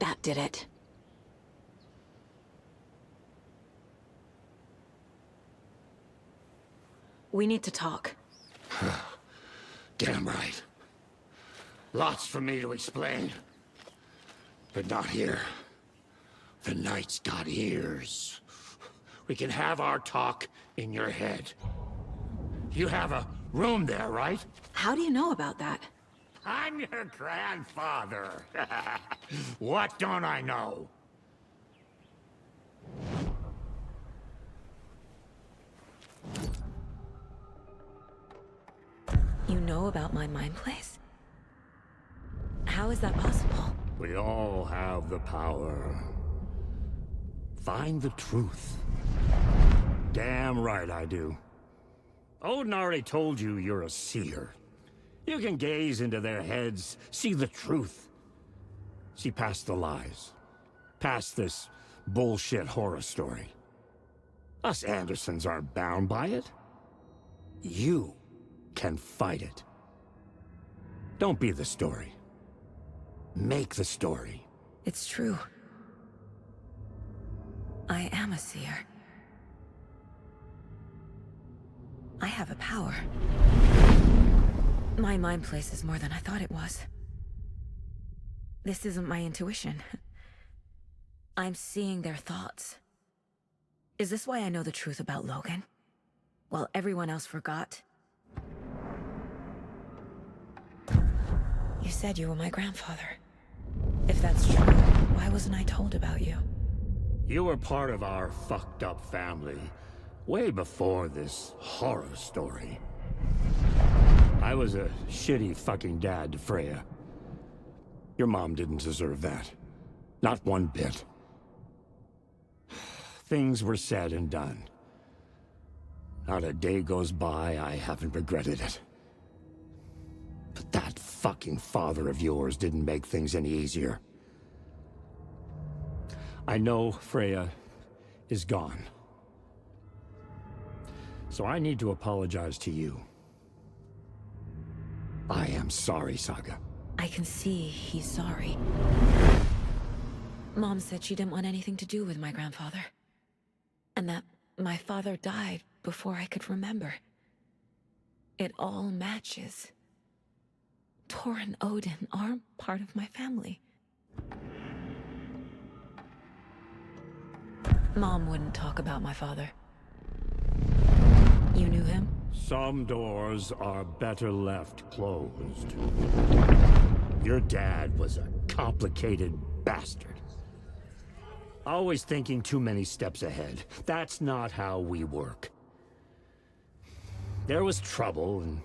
that did it. We need to talk. Damn right. Lots for me to explain. But not here. The night's got ears. We can have our talk in your head. You have a room there, right? How do you know about that? I'm your grandfather. What don't I know? You know about my mind place? How is that possible? We all have the power. Find the truth. Damn right I do. Odin already told you you're a seer. You can gaze into their heads, see the truth. See past the lies. Past this bullshit horror story. Us Andersons aren't bound by it. You can fight it. Don't be the story. Make the story. It's true. I am a seer. I have a power. My mind place is more than I thought it was. This isn't my intuition. I'm seeing their thoughts. Is this why I know the truth about Logan? While everyone else forgot? You said you were my grandfather. If that's true, why wasn't I told about you? You were part of our fucked up family, way before this horror story. I was a shitty fucking dad to Freya. Your mom didn't deserve that. Not one bit. Things were said and done. Not a day goes by I haven't regretted it. But that fucking father of yours didn't make things any easier. I know Freya is gone. So I need to apologize to you. I am sorry, Saga. I can see he's sorry. Mom said she didn't want anything to do with my grandfather. And that my father died before I could remember. It all matches. Tor and Odin aren't part of my family. Mom wouldn't talk about my father. You knew him? Some doors are better left closed. Your dad was a complicated bastard. Always thinking too many steps ahead. That's not how we work. There was trouble, and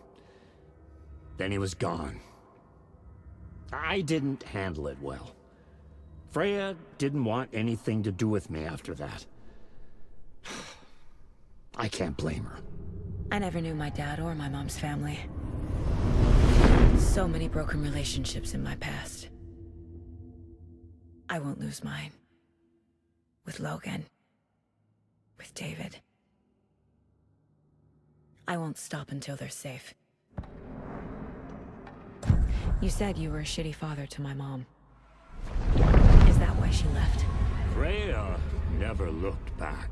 then he was gone. I didn't handle it well. Freya didn't want anything to do with me after that. I can't blame her. I never knew my dad or my mom's family. So many broken relationships in my past. I won't lose mine. With Logan. With David. I won't stop until they're safe. You said you were a shitty father to my mom. Is that why she left? Freya never looked back.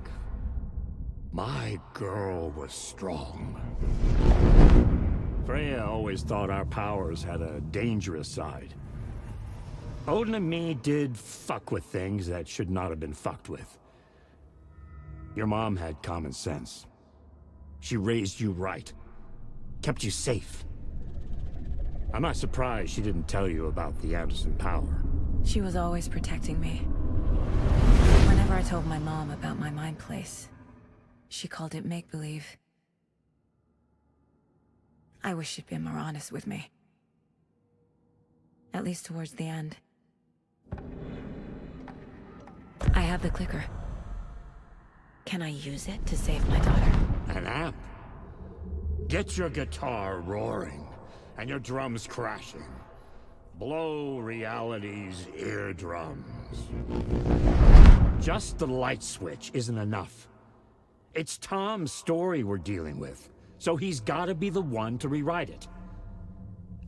My girl was strong. Freya always thought our powers had a dangerous side. Odin and me did fuck with things that should not have been fucked with. Your mom had common sense. She raised you right. Kept you safe. I'm not surprised she didn't tell you about the Anderson power. She was always protecting me. Whenever I told my mom about my mind place, she called it make-believe. I wish she'd been more honest with me. At least towards the end. I have the clicker. Can I use it to save my daughter? An amp? Get your guitar roaring, and your drums crashing. Blow reality's eardrums. Just the light switch isn't enough. It's Tom's story we're dealing with, so he's gotta be the one to rewrite it.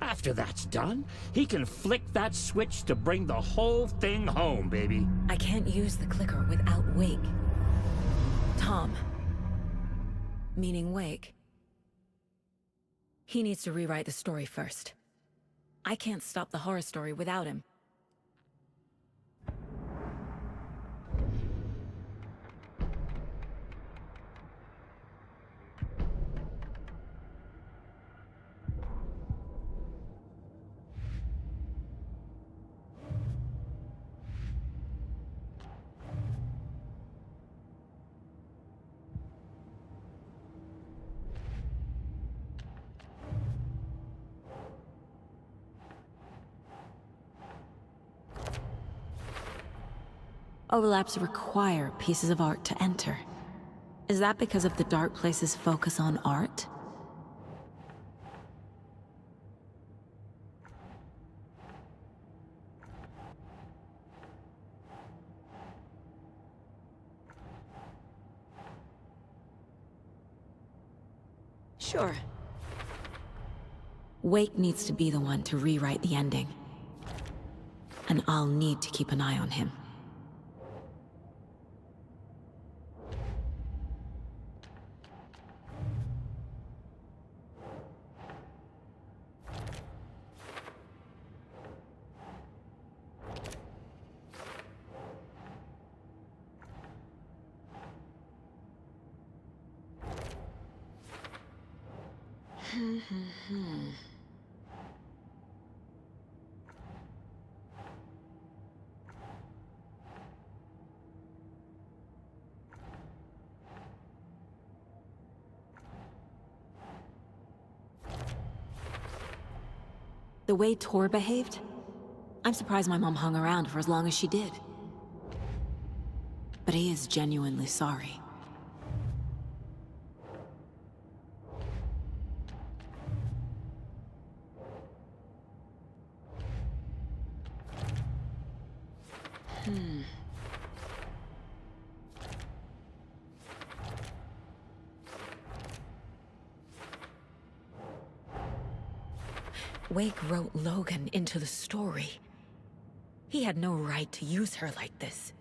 After that's done, he can flick that switch to bring the whole thing home, baby. I can't use the clicker without Wake. Tom. Meaning Wake. He needs to rewrite the story first. I can't stop the horror story without him. Overlaps require pieces of art to enter. Is that because of the Dark Place's focus on art? Sure. Wake needs to be the one to rewrite the ending. And I'll need to keep an eye on him. The way Tor behaved? I'm surprised my mom hung around for as long as she did. But he is genuinely sorry. Wake wrote Logan into the story. He had no right to use her like this.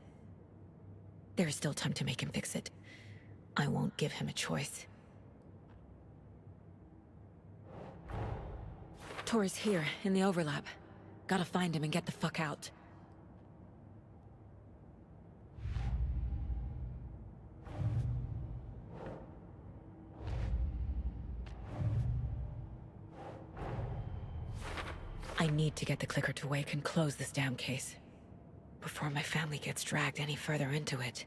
There is still time to make him fix it. I won't give him a choice. Tor is here, in the overlap. Gotta find him and get the fuck out. I need to get the clicker to Wake and close this damn case. Before my family gets dragged any further into it.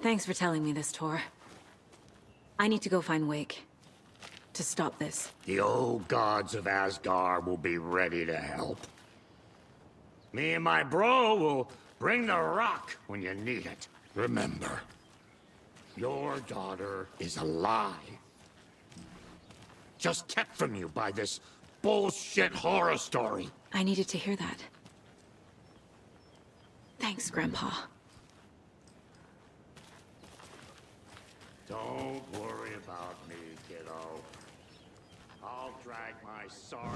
Thanks for telling me this, Tor. I need to go find Wake. To stop this. The old gods of Asgard will be ready to help. Me and my bro will bring the rock when you need it. Remember, your daughter is alive. Just kept from you by this bullshit horror story. I needed to hear that. Thanks, Grandpa. Don't worry about me, kiddo. I'll drag my sorrow.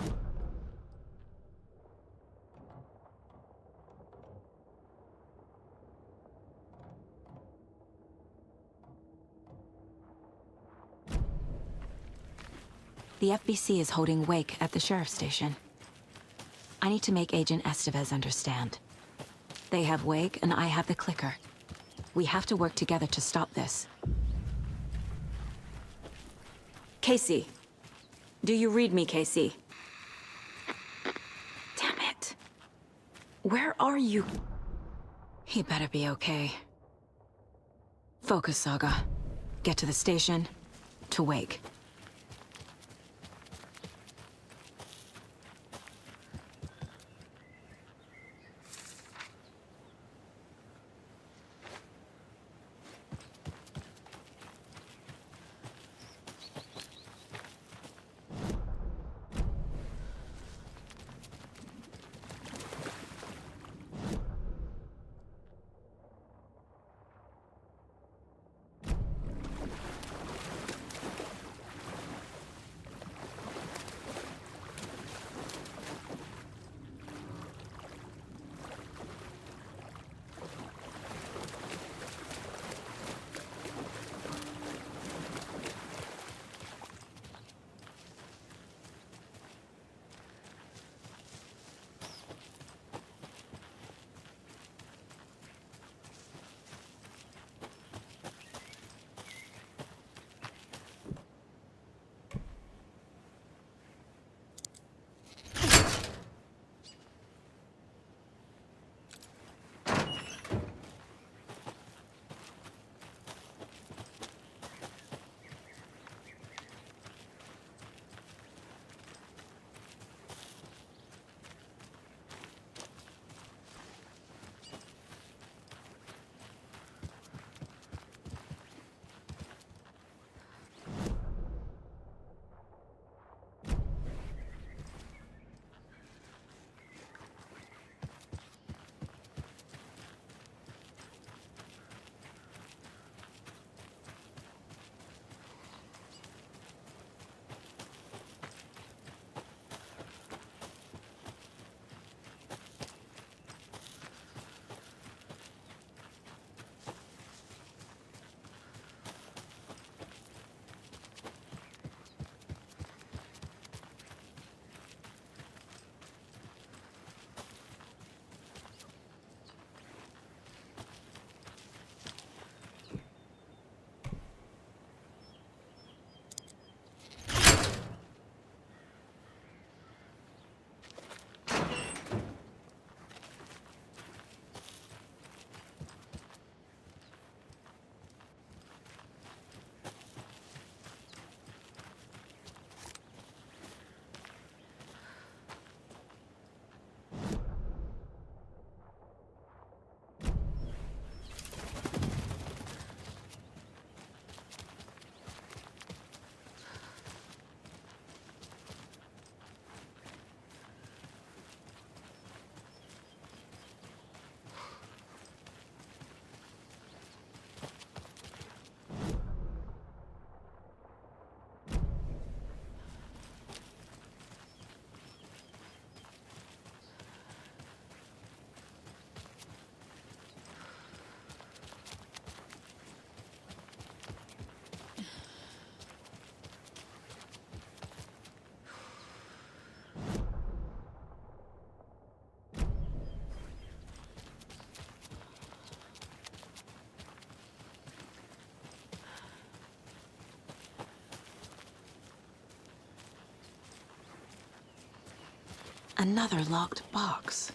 The FBC is holding Wake at the sheriff's station. I need to make Agent Estevez understand. They have Wake, and I have the clicker. We have to work together to stop this. Casey. Do you read me, Casey? Damn it. Where are you? He better be okay. Focus, Saga. Get to the station, to Wake. Another locked box.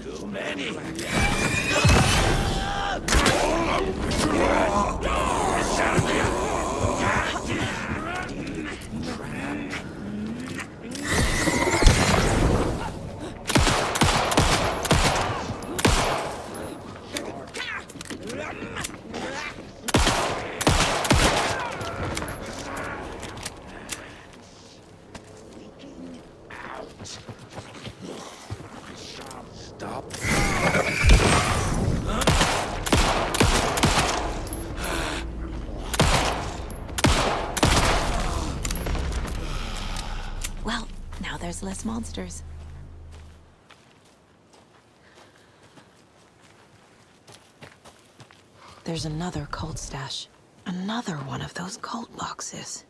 Too many. Stop. Well, now there's less monsters. There's another cult stash. Another one of those cult boxes.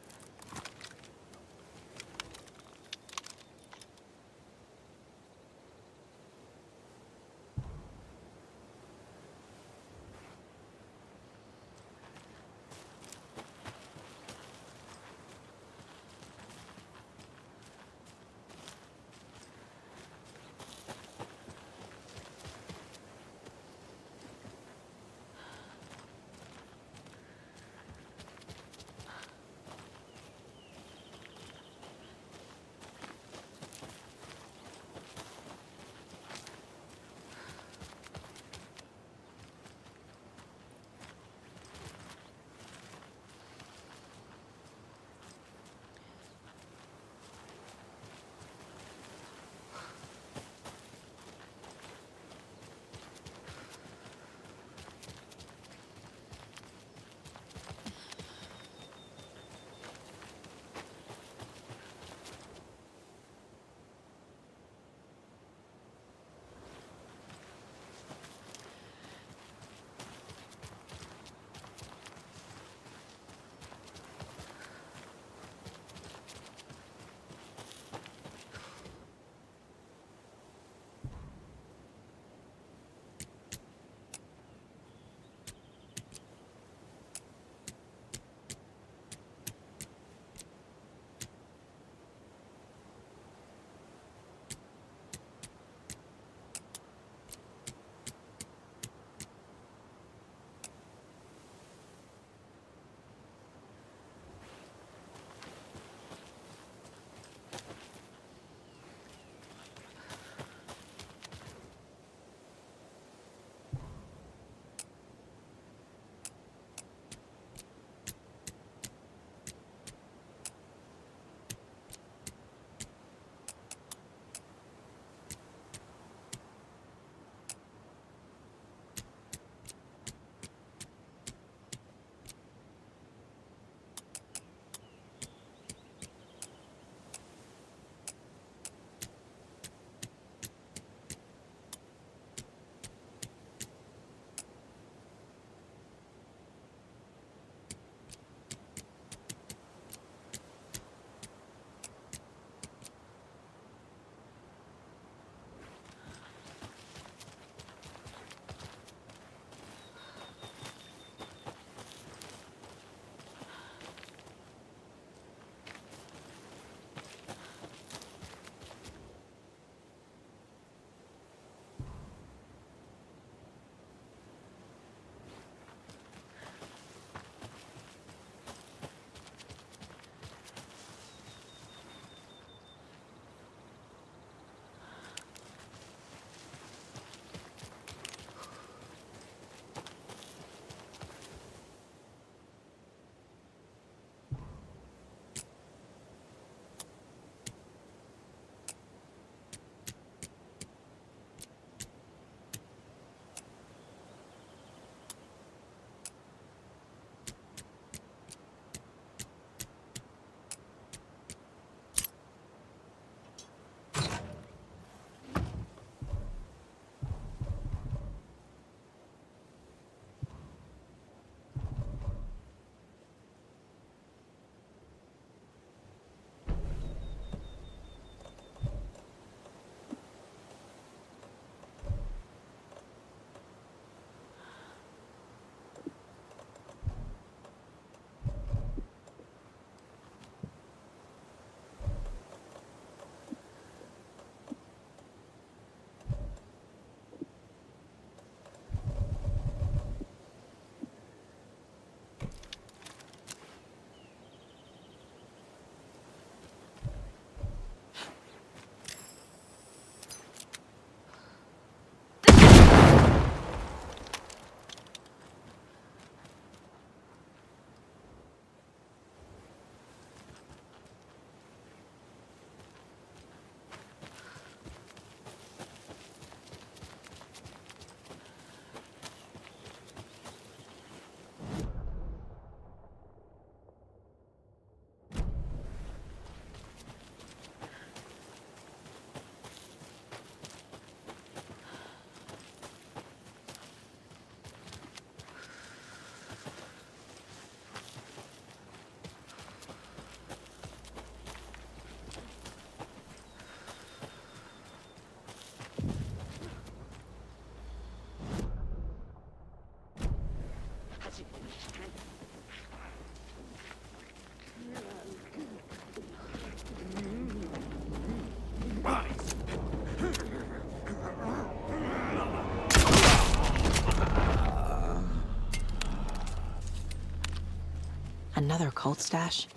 Another cult stash?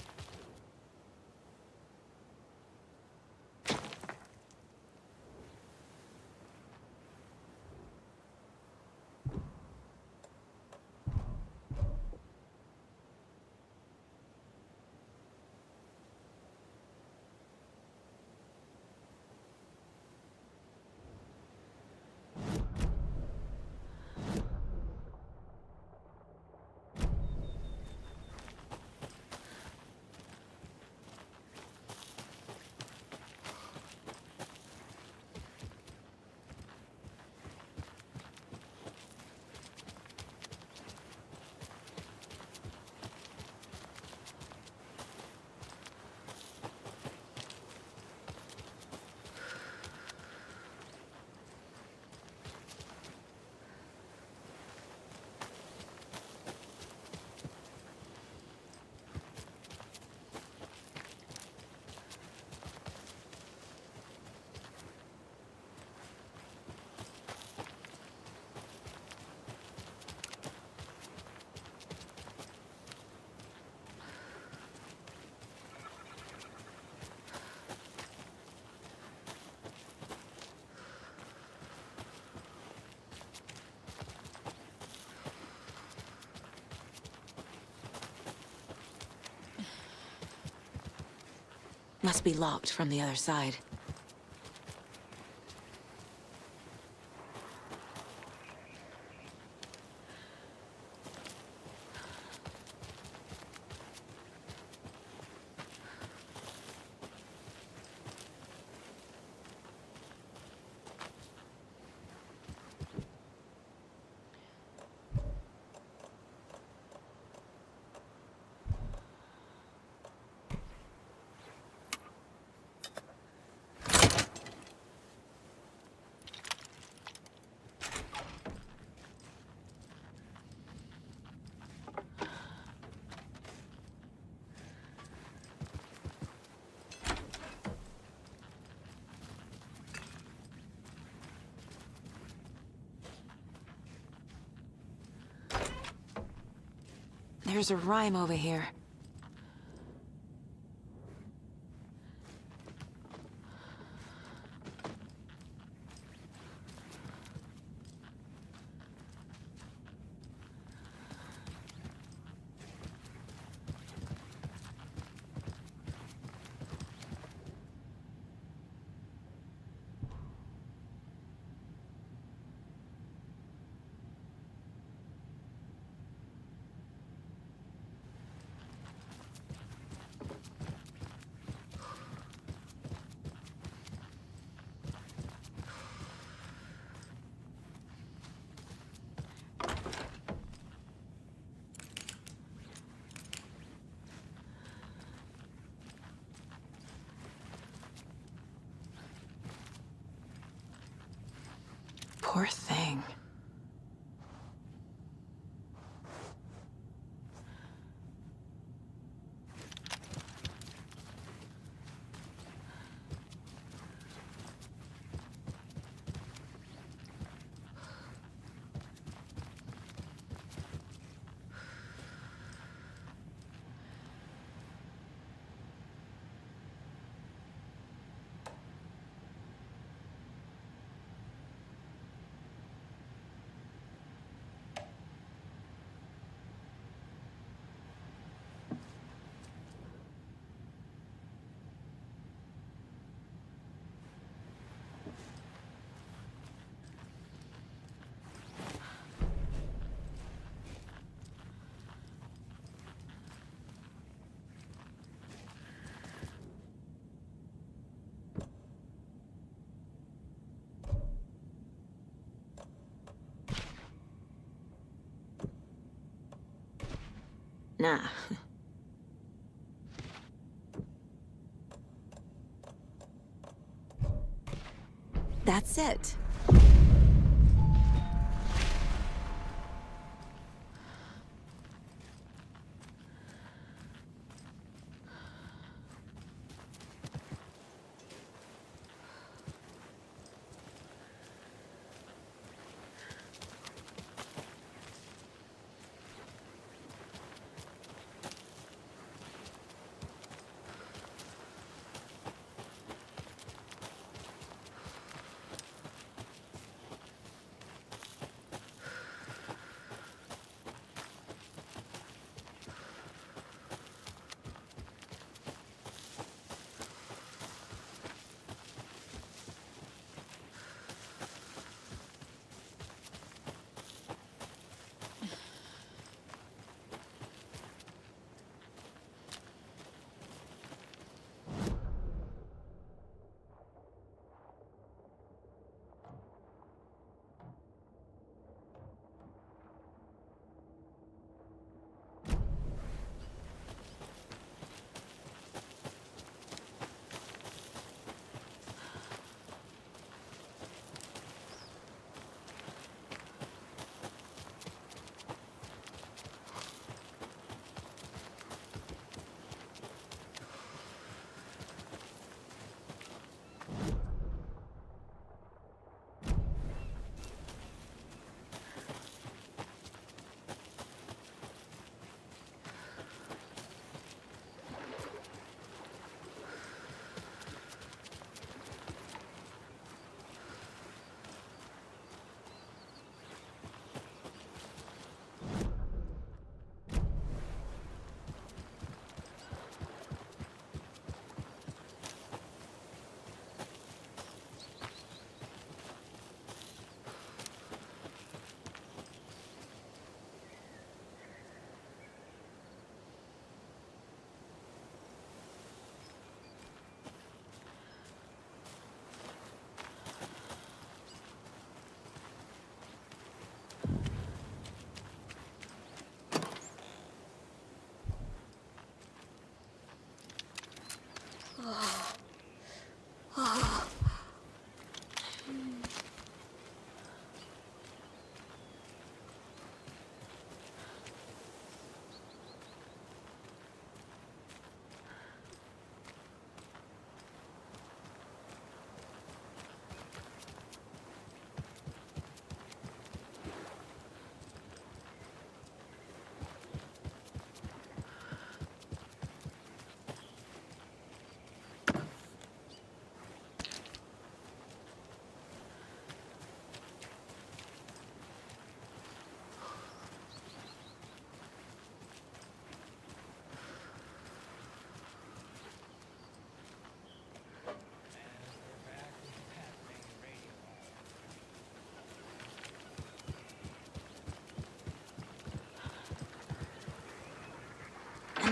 Must be locked from the other side. There's a rhyme over here. Poor thing. Nah. That's it.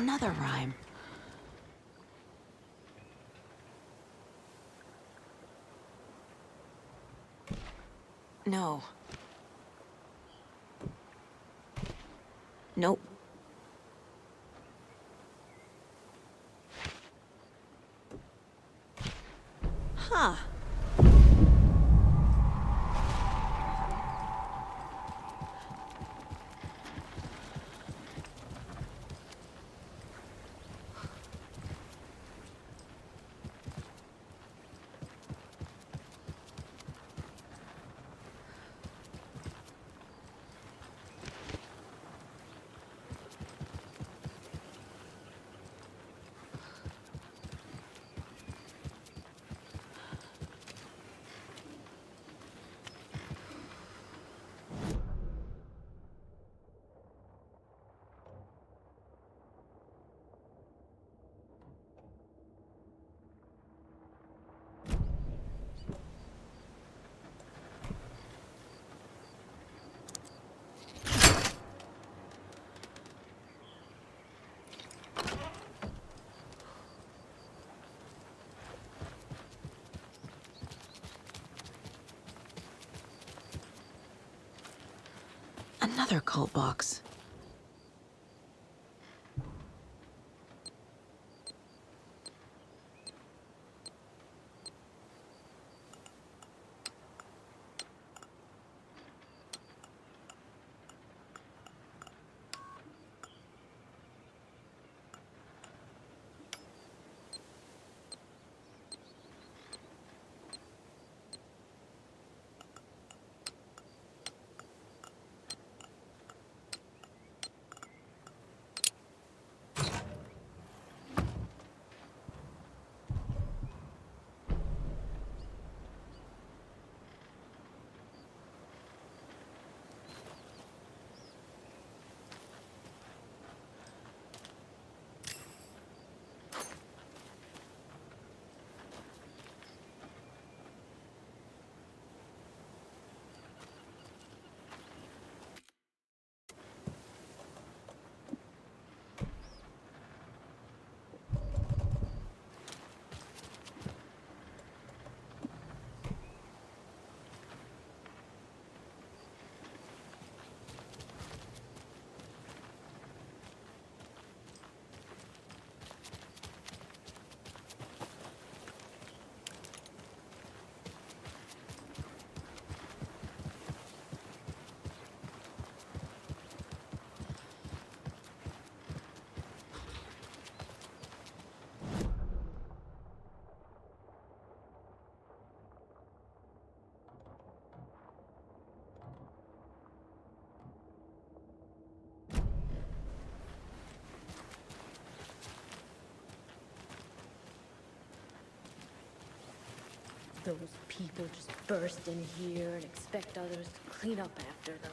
Another rhyme. No. Nope. Huh. Another cult box. Those people just burst in here and expect others to clean up after them.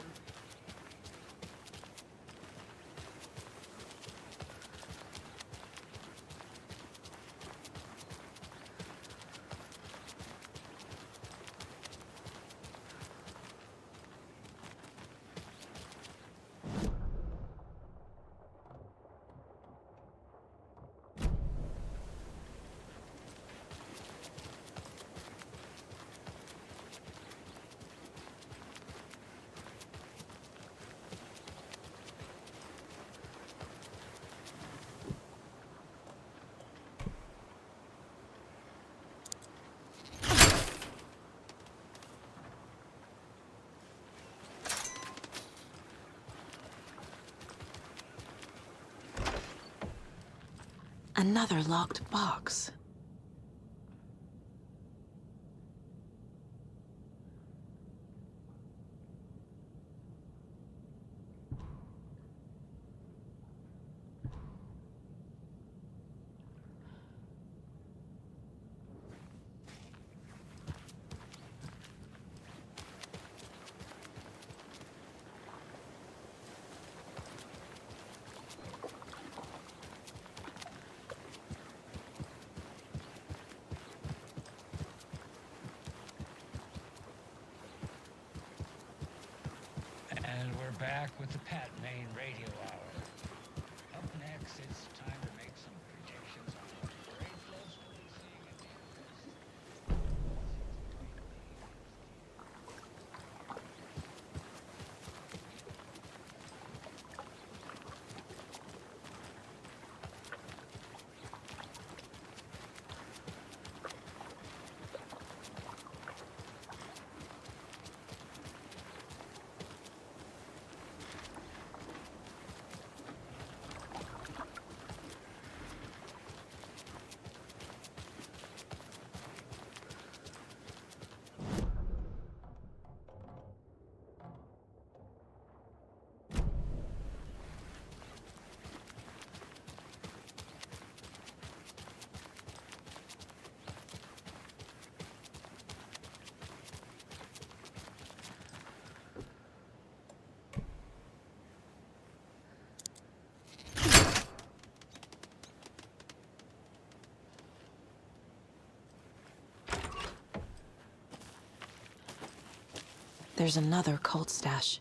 Another locked box. And we're back with the Pat Maine Radio Hour. Up next, it's time there's another cult stash.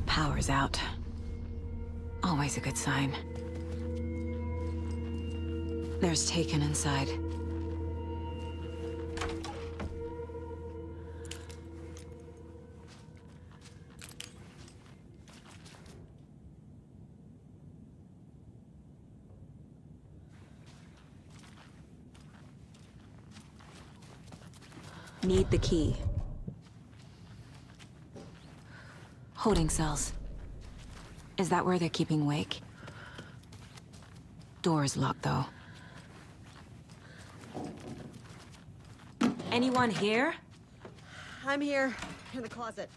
Power's out. Always a good sign. There's Taken inside. Need the key. Holding cells. Is that where they're keeping Wake? Door's locked, though. Anyone here? I'm here, in the closet.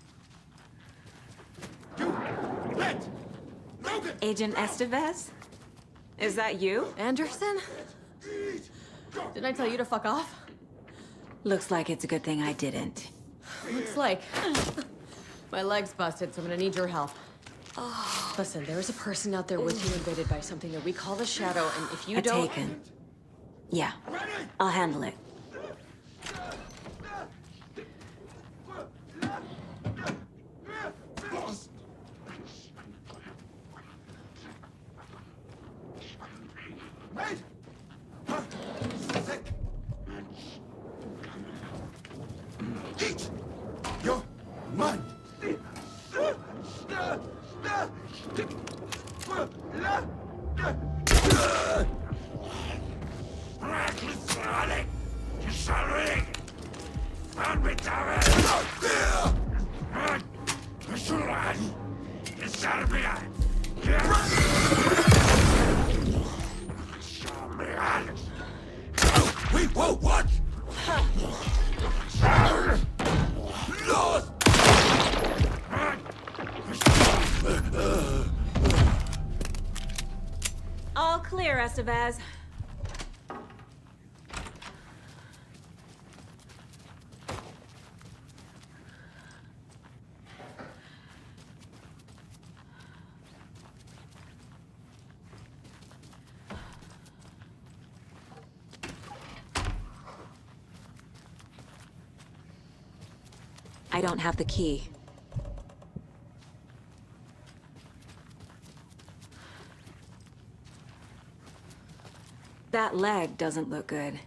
Agent Estevez? Is that you? Anderson? Didn't I tell you to fuck off? Looks like it's a good thing I didn't. Looks like. My leg's busted, so I'm gonna need your help. Oh. Listen, there's a person out there with you invaded by something that we call the Shadow, and if you don't... Taken. Yeah, I'll handle it. Eat your mind. We won't watch. Lost. All clear, Estevez. I don't have the key. That leg doesn't look good.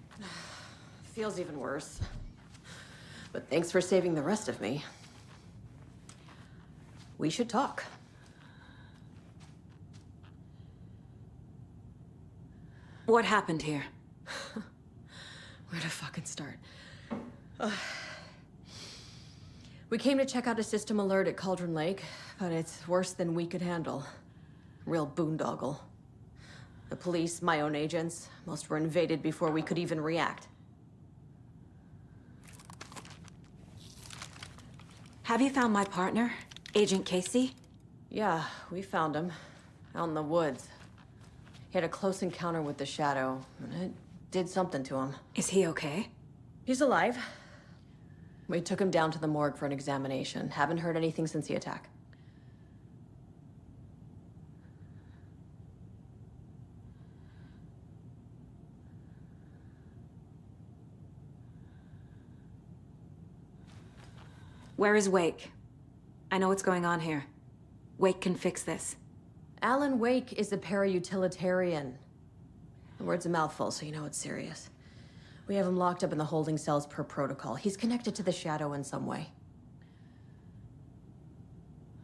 Feels even worse. But thanks for saving the rest of me. We should talk. What happened here? Where to fucking start? We came to check out a system alert at Cauldron Lake, but it's worse than we could handle. Real boondoggle. The police, my own agents, most were invaded before we could even react. Have you found my partner, Agent Casey? Yeah, we found him. Out in the woods. He had a close encounter with the Shadow, and it did something to him. Is he okay? He's alive. We took him down to the morgue for an examination. Haven't heard anything since the attack. Where is Wake? I know what's going on here. Wake can fix this. Alan Wake is a para-utilitarian. The word's a mouthful, so you know it's serious. We have him locked up in the holding cells per protocol. He's connected to the Shadow in some way.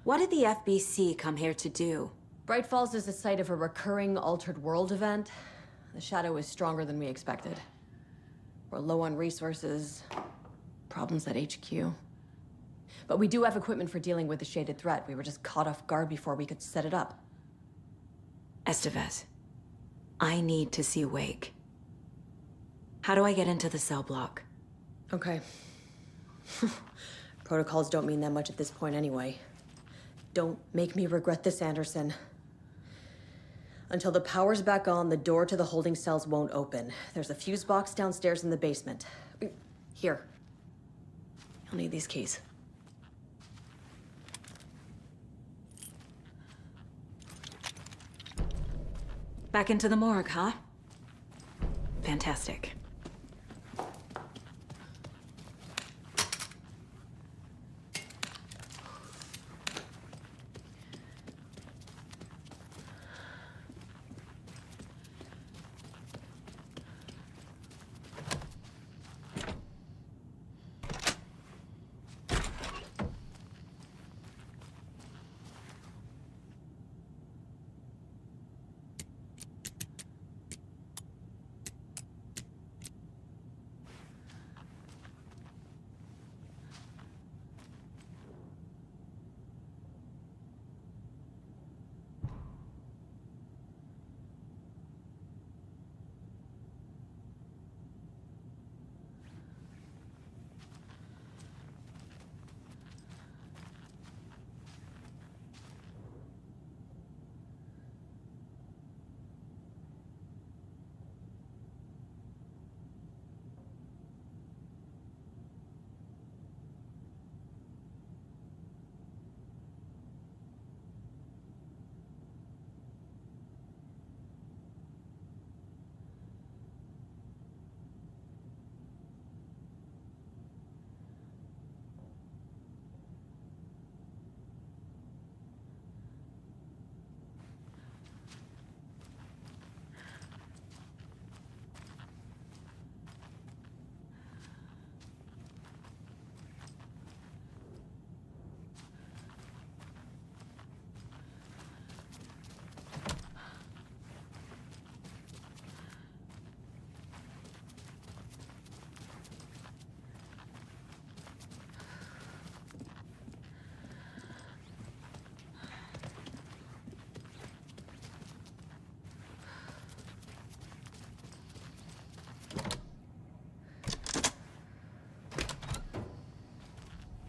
What did the FBC come here to do? Bright Falls is the site of a recurring Altered World event. The Shadow is stronger than we expected. We're low on resources, problems at HQ. But we do have equipment for dealing with the shaded threat. We were just caught off guard before we could set it up. Estevez, I need to see Wake. How do I get into the cell block? Okay. Protocols don't mean that much at this point anyway. Don't make me regret this, Anderson. Until the power's back on, the door to the holding cells won't open. There's a fuse box downstairs in the basement. Here. You'll need these keys. Back into the morgue, huh? Fantastic.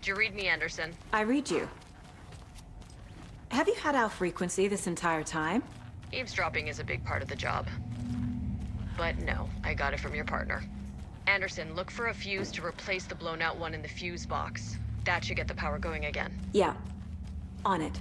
Did you read me, Anderson? I read you. Have you had our frequency this entire time? Eavesdropping is a big part of the job. But no, I got it from your partner. Anderson, look for a fuse to replace the blown out one in the fuse box. That should get the power going again. Yeah. On it.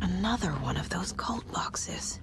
Another one of those cult boxes.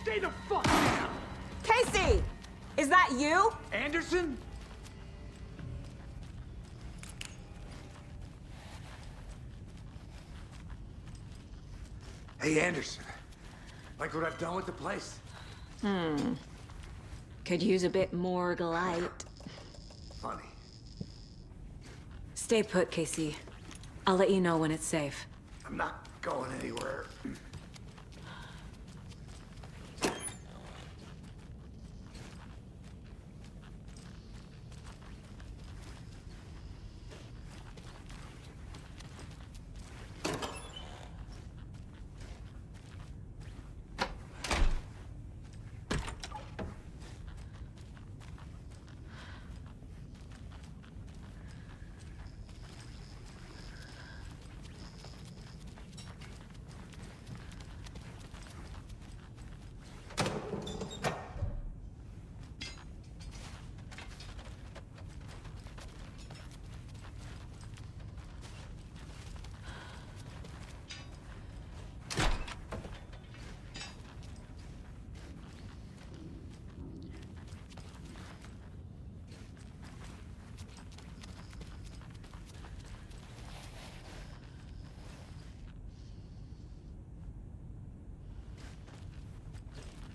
Stay the fuck down! Casey! Is that you? Anderson? Hey, Anderson. Like what I've done with the place? Could use a bit more light. Funny. Stay put, Casey. I'll let you know when it's safe. I'm not going anywhere.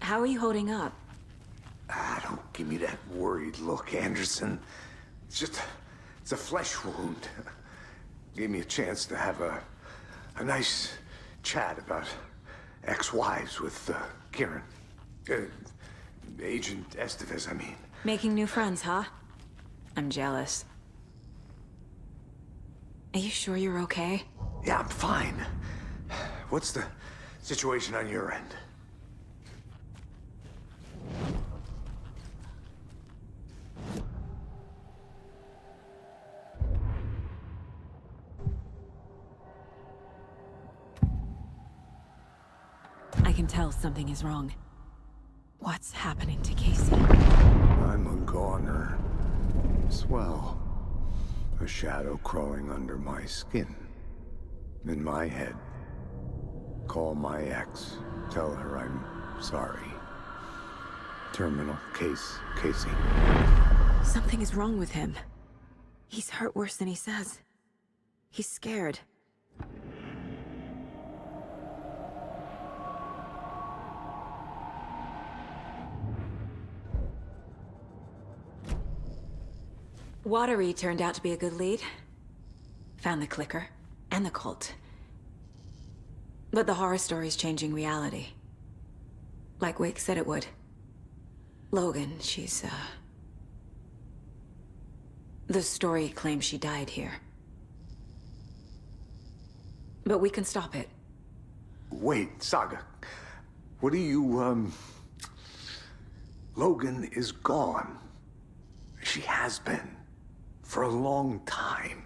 How are you holding up? Don't give me that worried look, Anderson. It's a flesh wound. Gave me a chance to have a nice chat about ex-wives with Kieran. Agent Estevez, I mean. Making new friends, huh? I'm jealous. Are you sure you're okay? Yeah, I'm fine. What's the situation on your end? I can tell something is wrong. What's happening to Casey? I'm a goner. Swell. A shadow crawling under my skin. In my head. Call my ex. Tell her I'm sorry. Terminal case, Casey. Something is wrong with him. He's hurt worse than he says. He's scared. Watery turned out to be a good lead. Found the clicker and the cult. But the horror story's changing reality. Like Wake said it would. Logan, she's, the story claims she died here. But we can stop it. Wait, Saga. What do you, Logan is gone. She has been. For a long time.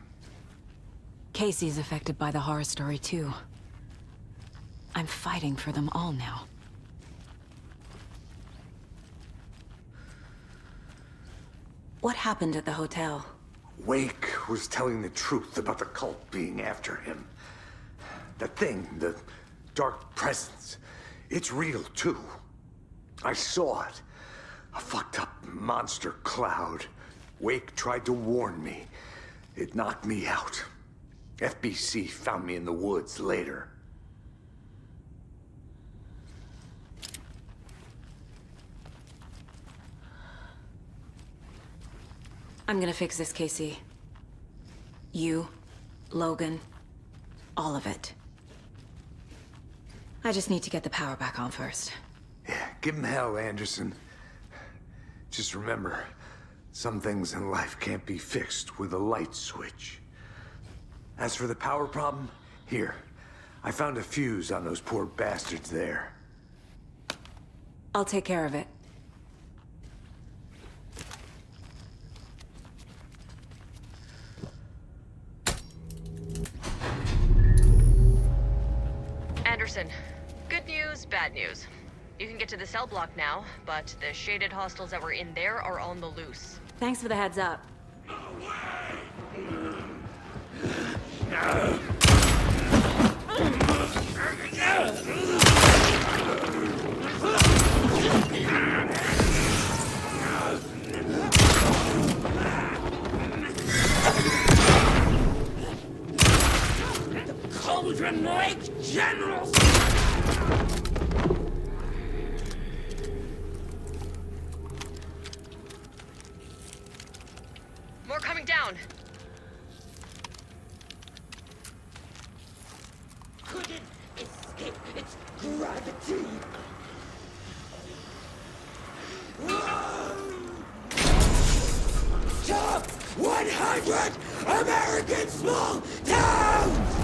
Casey's affected by the horror story, too. I'm fighting for them all now. What happened at the hotel? Wake was telling the truth about the cult being after him. That thing, the dark presence, it's real, too. I saw it. A fucked up monster cloud. Wake tried to warn me. It knocked me out. FBC found me in the woods later. I'm gonna fix this, Casey. You, Logan, all of it. I just need to get the power back on first. Yeah, give him hell, Anderson. Just remember, some things in life can't be fixed with a light switch. As for the power problem, here. I found a fuse on those poor bastards there. I'll take care of it. Anderson, good news, bad news. You can get to the cell block now, but the shaded hostiles that were in there are on the loose. Thanks for the heads up. going down. Couldn't escape its gravity. Top 100 American small towns!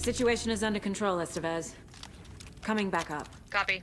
Situation is under control, Estevez. Coming back up. Copy.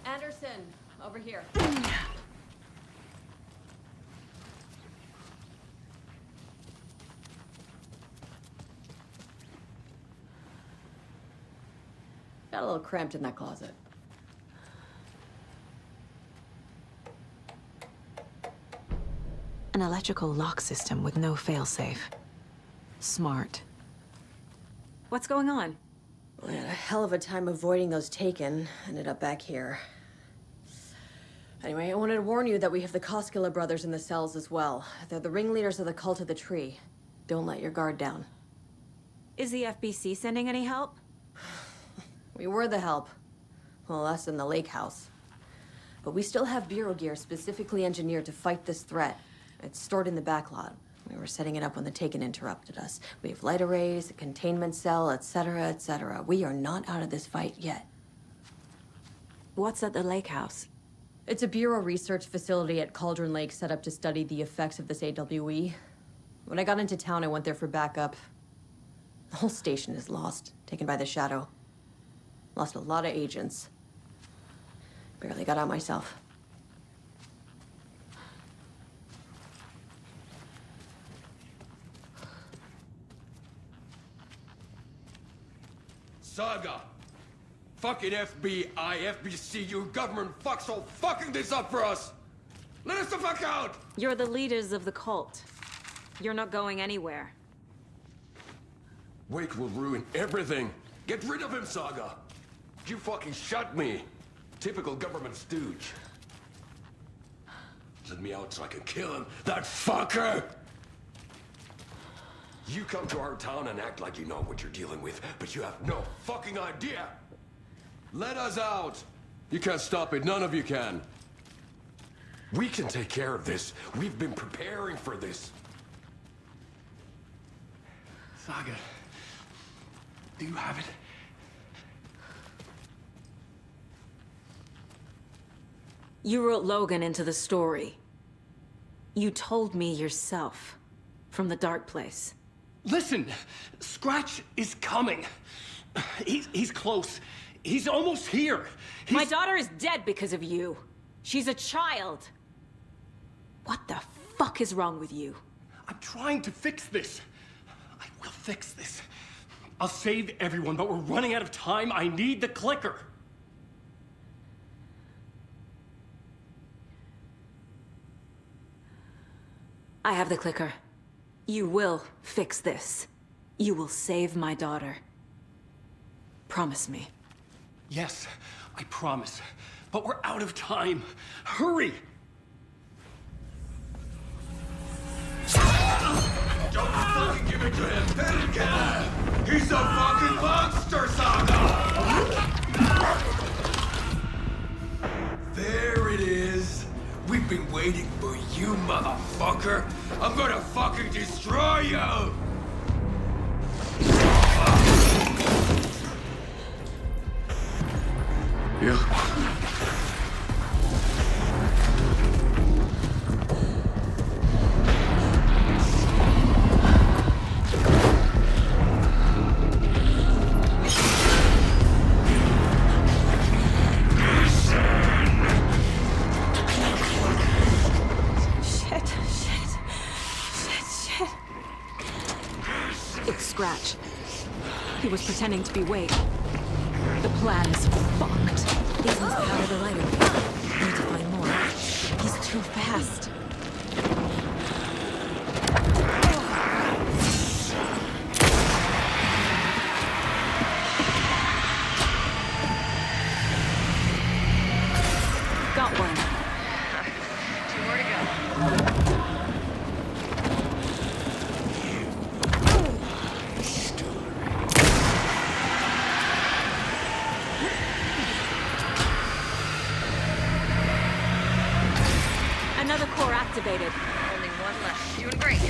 Anderson, over here. Got a little cramped in that closet. An electrical lock system with no failsafe. Smart. What's going on? We had a hell of a time avoiding those taken. Ended up back here. Anyway, I wanted to warn you that we have the Koskela brothers in the cells as well. They're the ringleaders of the Cult of the Tree. Don't let your guard down. Is the FBC sending any help? We were the help. Well, us in the lake house. But we still have Bureau gear specifically engineered to fight this threat. It's stored in the backlot. We were setting it up when the Taken interrupted us. We have light arrays, a containment cell, etc., etc. We are not out of this fight yet. What's at the lake house? It's a Bureau research facility at Cauldron Lake set up to study the effects of this AWE. When I got into town, I went there for backup. The whole station is lost, taken by the Shadow. Lost a lot of agents. Barely got out myself. Saga! Fucking FBI, FBC, your government fucks all fucking this up for us! Let us the fuck out! You're the leaders of the cult. You're not going anywhere. Wake will ruin everything. Get rid of him, Saga! You fucking shot me! Typical government stooge. Let me out so I can kill him, that fucker! You come to our town and act like you know what you're dealing with, but you have no fucking idea! Let us out! You can't stop it, none of you can. We can take care of this. We've been preparing for this. Saga, do you have it? You wrote Logan into the story. You told me yourself. From the dark place. Listen, Scratch is coming. He's close. He's almost here. My daughter is dead because of you. She's a child. What the fuck is wrong with you? I'm trying to fix this. I will fix this. I'll save everyone, but we're running out of time. I need the clicker. I have the clicker. You will fix this. You will save my daughter. Promise me. Yes, I promise. But we're out of time. Hurry! Don't fucking give it to him! Let him get him! He's a fucking monster, Saga! There it is! We've been waiting for you, motherfucker! I'm gonna fucking destroy you! Yeah. It's Scratch. He was pretending to be Wade. The plan is fucked. These must power the lighter. Need to find more. He's too fast. Got one. 2 more to go. Another core activated. Only one left. Doing great.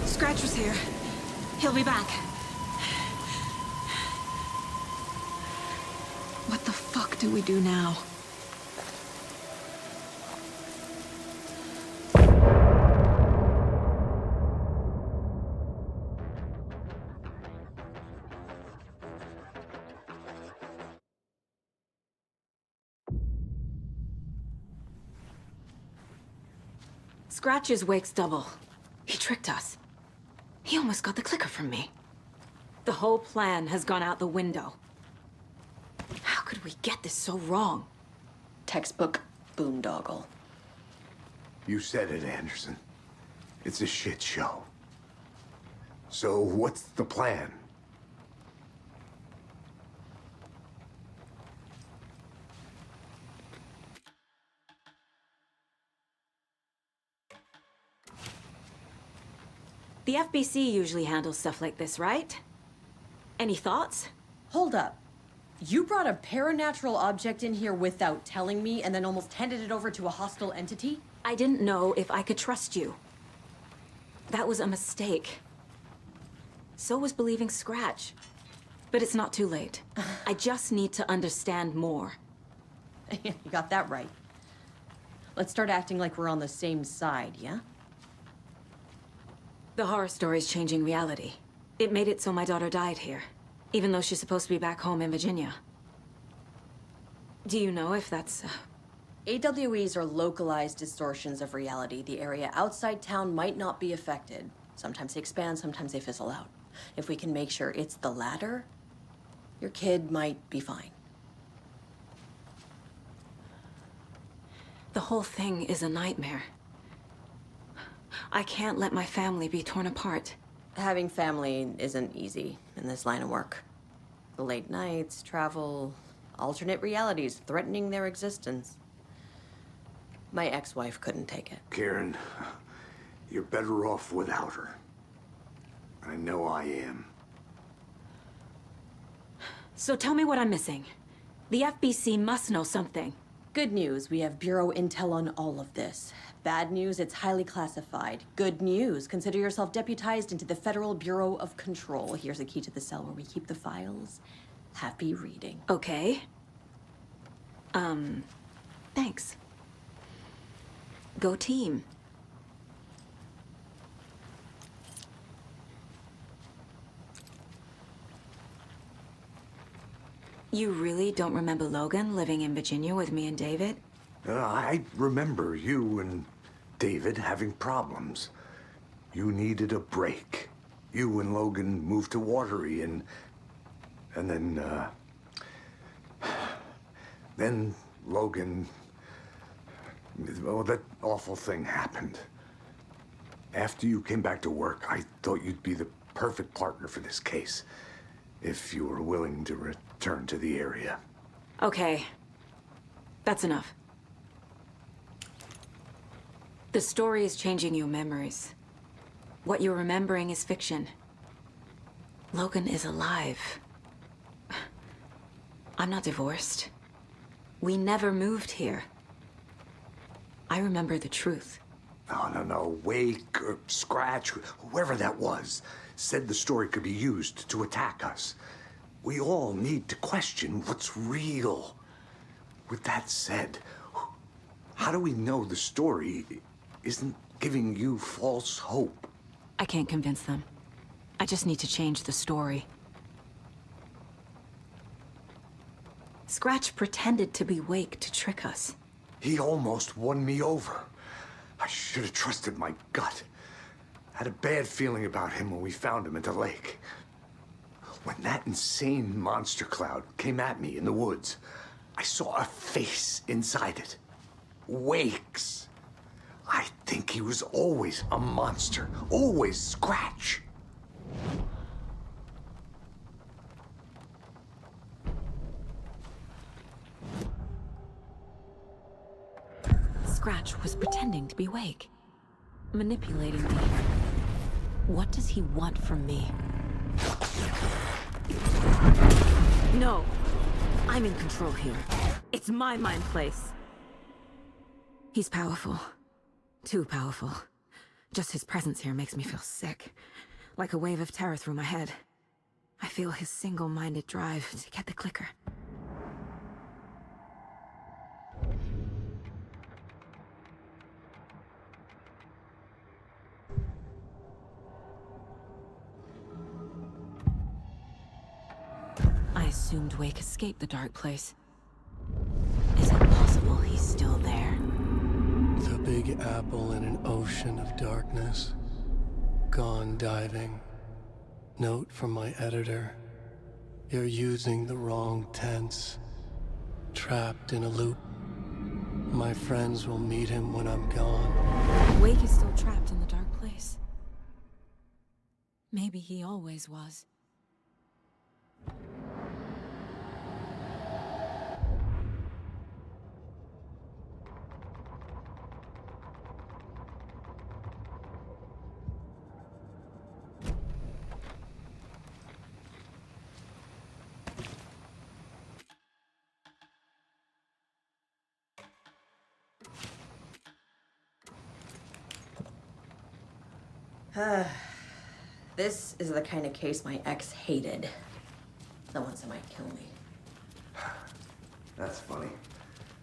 Scratch was here. He'll be back. What the fuck do we do now? Scratch is Wake's double. He tricked us. He almost got the clicker from me. The whole plan has gone out the window. How could we get this so wrong? Textbook boondoggle. You said it, Anderson. It's a shit show. So what's the plan? The FBC usually handles stuff like this, right? Any thoughts? Hold up. You brought a paranatural object in here without telling me and then almost handed it over to a hostile entity? I didn't know if I could trust you. That was a mistake. So was believing Scratch. But it's not too late. I just need to understand more. You got that right. Let's start acting like we're on the same side, yeah? The horror story's changing reality. It made it so my daughter died here, even though she's supposed to be back home in Virginia. Do you know if that's AWEs are localized distortions of reality. The area outside town might not be affected. Sometimes they expand, sometimes they fizzle out. If we can make sure it's the latter, your kid might be fine. The whole thing is a nightmare. I can't let my family be torn apart. Having family isn't easy in this line of work. The late nights, travel, alternate realities threatening their existence. My ex-wife couldn't take it. Karen, you're better off without her. I know I am. So tell me what I'm missing. The FBC must know something. Good news, we have Bureau intel on all of this. Bad news, it's highly classified. Good news, consider yourself deputized into the Federal Bureau of Control. Here's a key to the cell where we keep the files. Happy reading. Okay. Thanks. Go team. You really don't remember Logan living in Virginia with me and David? I remember you and David having problems. You needed a break. You and Logan moved to Watery and then Logan, oh, that awful thing happened. After you came back to work, I thought you'd be the perfect partner for this case, if you were willing to return to the area. Okay. That's enough. The story is changing your memories. What you're remembering is fiction. Logan is alive. I'm not divorced. We never moved here. I remember the truth. No. Wake or Scratch, whoever that was, said the story could be used to attack us. We all need to question what's real. With that said, how do we know the story isn't giving you false hope? I can't convince them. I just need to change the story. Scratch pretended to be Wake to trick us. He almost won me over. I should have trusted my gut. Had a bad feeling about him when we found him at the lake. When that insane monster cloud came at me in the woods, I saw a face inside it. Wake's. I think he was always a monster. Always Scratch. Scratch was pretending to be Wake. Manipulating me. What does he want from me? No. I'm in control here. It's my mind place. He's powerful. Too powerful. Just his presence here makes me feel sick. Like a wave of terror through my head. I feel his single-minded drive to get the clicker. I assumed Wake escaped the dark place. Is it possible he's still there? The Big Apple in an ocean of darkness. Gone diving. Note from my editor. You're using the wrong tense. Trapped in a loop. My friends will meet him when I'm gone. Wake is still trapped in the dark place. Maybe he always was. This is the kind of case my ex hated. The ones that might kill me. That's funny.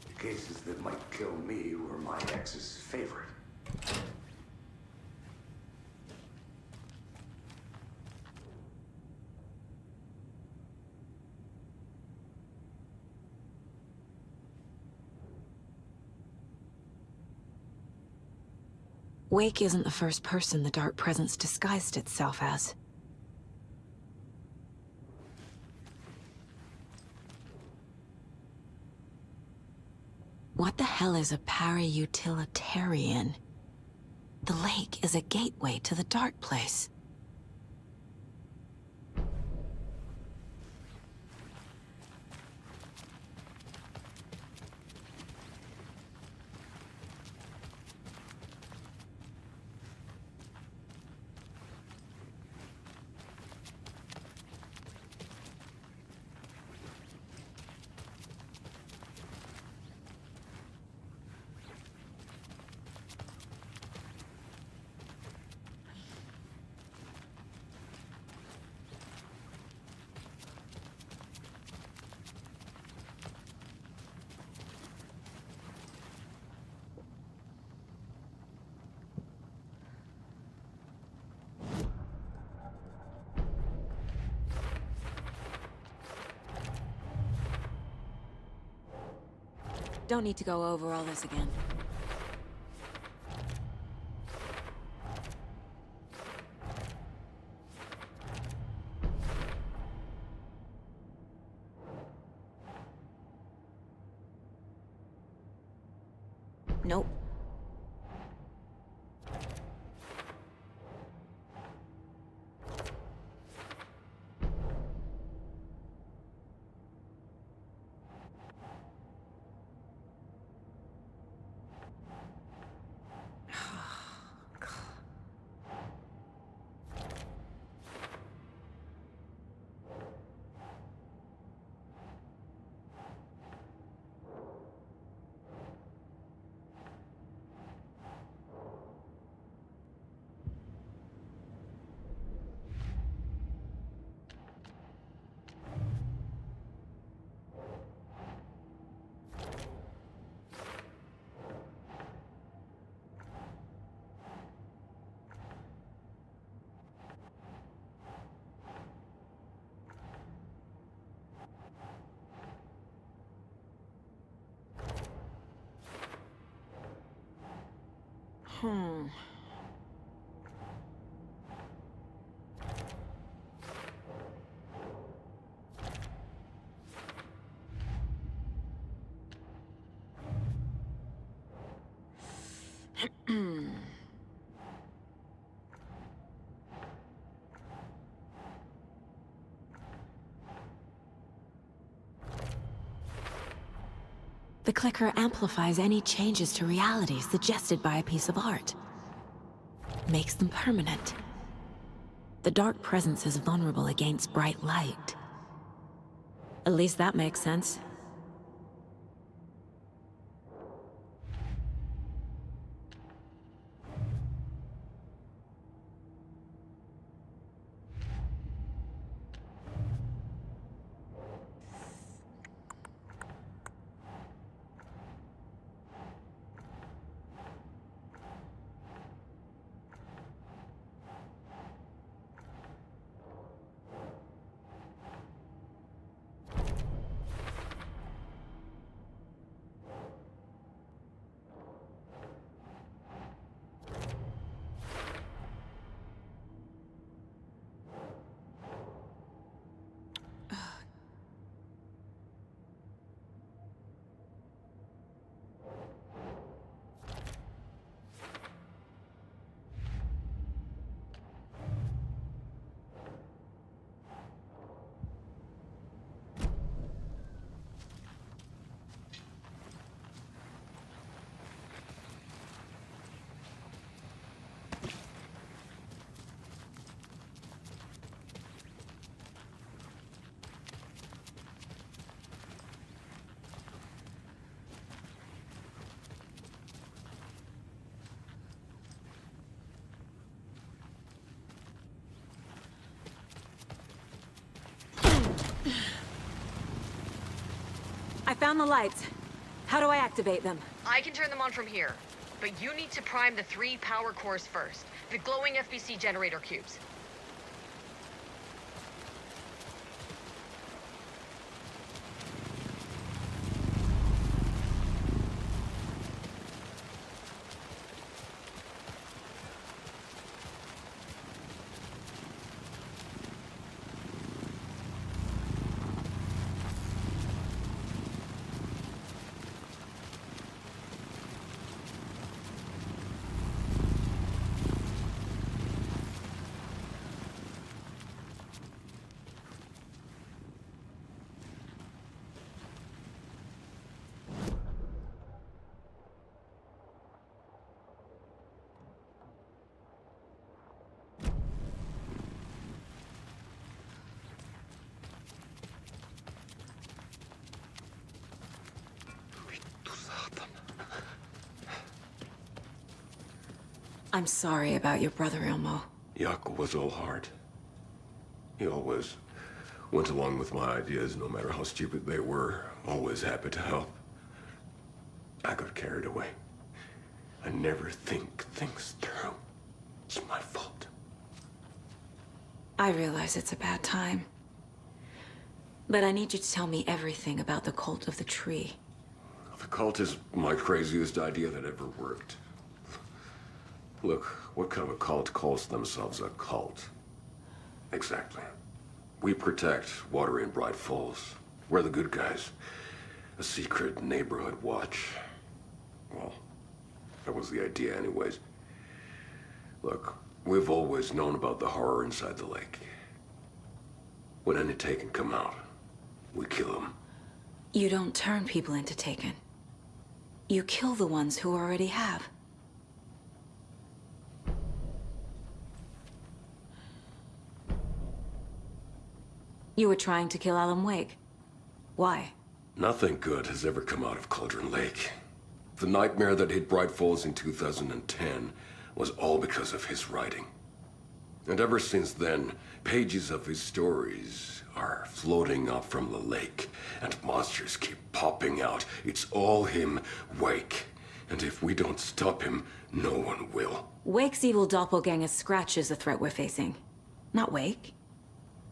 The cases that might kill me were my ex's favorite. Wake isn't the first person the Dark Presence disguised itself as. What the hell is a para-utilitarian? The lake is a gateway to the Dark Place. Don't need to go over all this again. Nope. The clicker amplifies any changes to reality suggested by a piece of art. Makes them permanent. The Dark Presence is vulnerable against bright light. At least that makes sense. I found the lights. How do I activate them? I can turn them on from here, but you need to prime the 3 power cores first. The glowing FBC generator cubes. I'm sorry about your brother, Ilmo. Jaakko was all heart. He always went along with my ideas, no matter how stupid they were. Always happy to help. I got carried away. I never think things through. It's my fault. I realize it's a bad time. But I need you to tell me everything about the Cult of the Tree. The cult is my craziest idea that ever worked. Look, what kind of a cult calls themselves a cult? Exactly. We protect Water in Bright Falls. We're the good guys. A secret neighborhood watch. Well, that was the idea anyways. Look, we've always known about the horror inside the lake. When any Taken come out, we kill them. You don't turn people into Taken. You kill the ones who already have. You were trying to kill Alan Wake. Why? Nothing good has ever come out of Cauldron Lake. The nightmare that hit Bright Falls in 2010 was all because of his writing. And ever since then, pages of his stories are floating up from the lake, and monsters keep popping out. It's all him, Wake. And if we don't stop him, no one will. Wake's evil doppelganger Scratch is the threat we're facing, not Wake.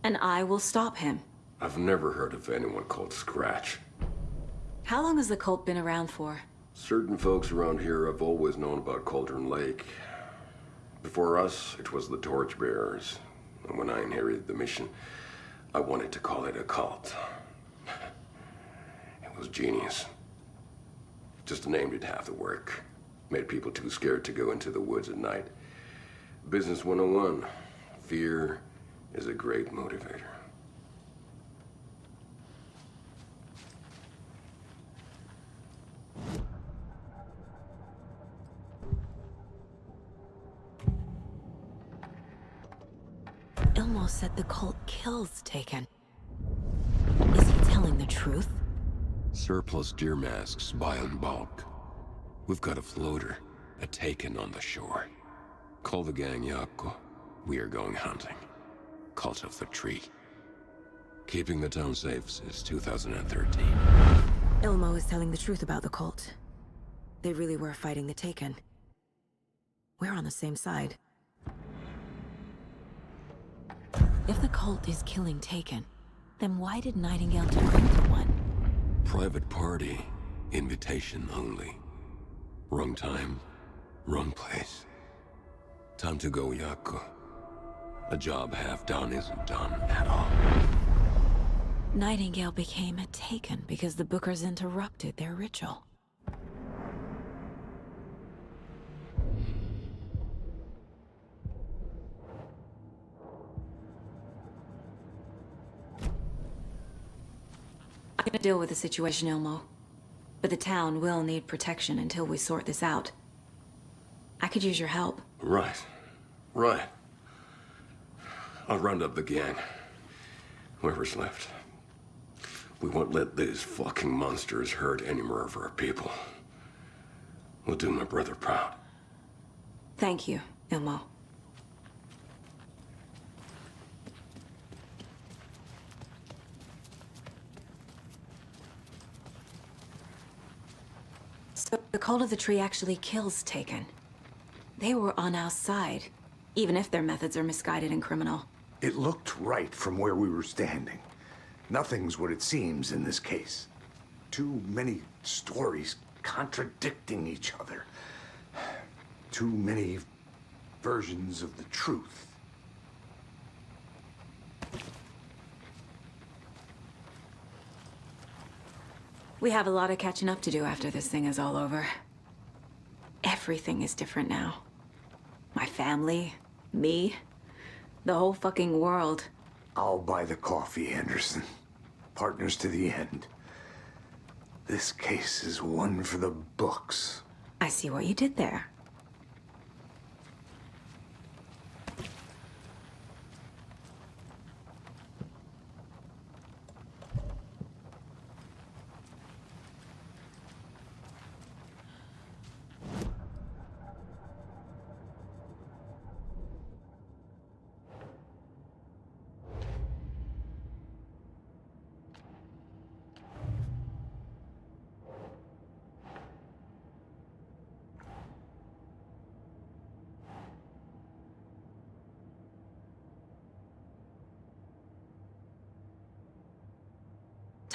And I will stop him. I've never heard of anyone called Scratch. How long has the cult been around for? Certain folks around here have always known about Cauldron Lake. Before us, it was the Torchbearers. And when I inherited the mission, I wanted to call it a cult. It was genius. Just a name did half the work. Made people too scared to go into the woods at night. Business 101. Fear is a great motivator. Ilmo said the cult kills Taken. Is he telling the truth? Surplus deer masks buy in bulk. We've got a floater, a Taken on the shore. Call the gang Jaakko. We are going hunting. Cult of the Tree. Keeping the town safe since 2013. Ilmo is telling the truth about the cult. They really were fighting the Taken. We're on the same side. If the cult is killing Taken, then why did Nightingale turn into one? Private party. Invitation only. Wrong time, wrong place. Time to go, Jaakko. A job half done isn't done at all. Nightingale became a Taken because the Bookers interrupted their ritual. I'm gonna deal with the situation, Ilmo. But the town will need protection until we sort this out. I could use your help. Right. Right. I'll round up the gang. Whoever's left. We won't let these fucking monsters hurt any more of our people. We'll do my brother proud. Thank you, Ilmo. So the Cult of the Tree actually kills Taken. They were on our side, even if their methods are misguided and criminal. It looked right from where we were standing. Nothing's what it seems in this case. Too many stories contradicting each other. Too many versions of the truth. We have a lot of catching up to do after this thing is all over. Everything is different now. My family, me, the whole fucking world. I'll buy the coffee, Anderson. Partners to the end. This case is one for the books. I see what you did there.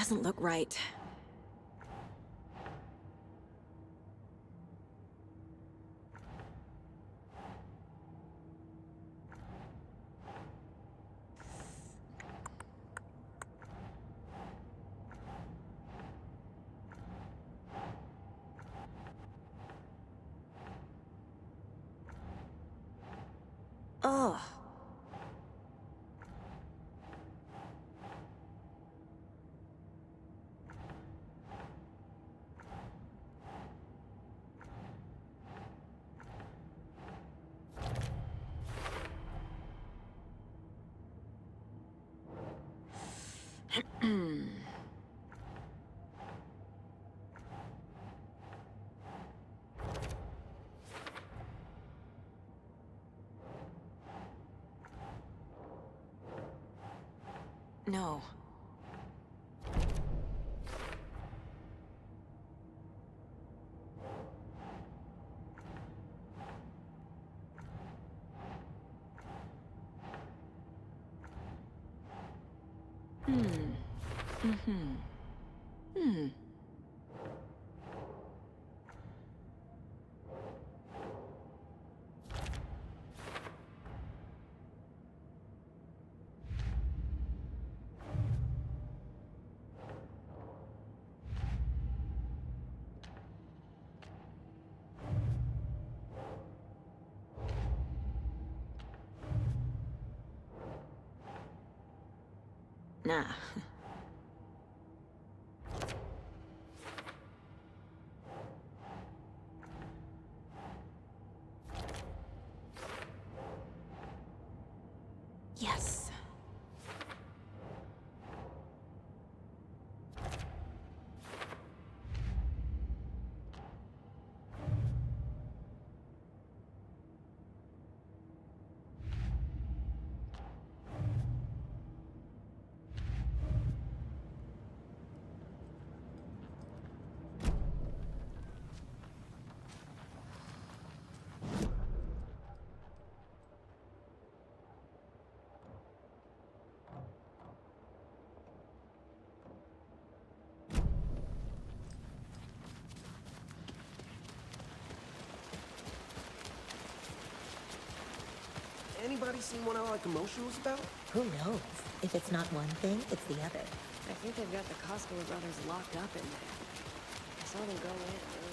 doesn't look right. Ugh. No. Nah. Yes. Anybody seen what all that commotion was about? Who knows? If it's not one thing, it's the other. I think they've got the Costco brothers locked up in there. I saw them go in.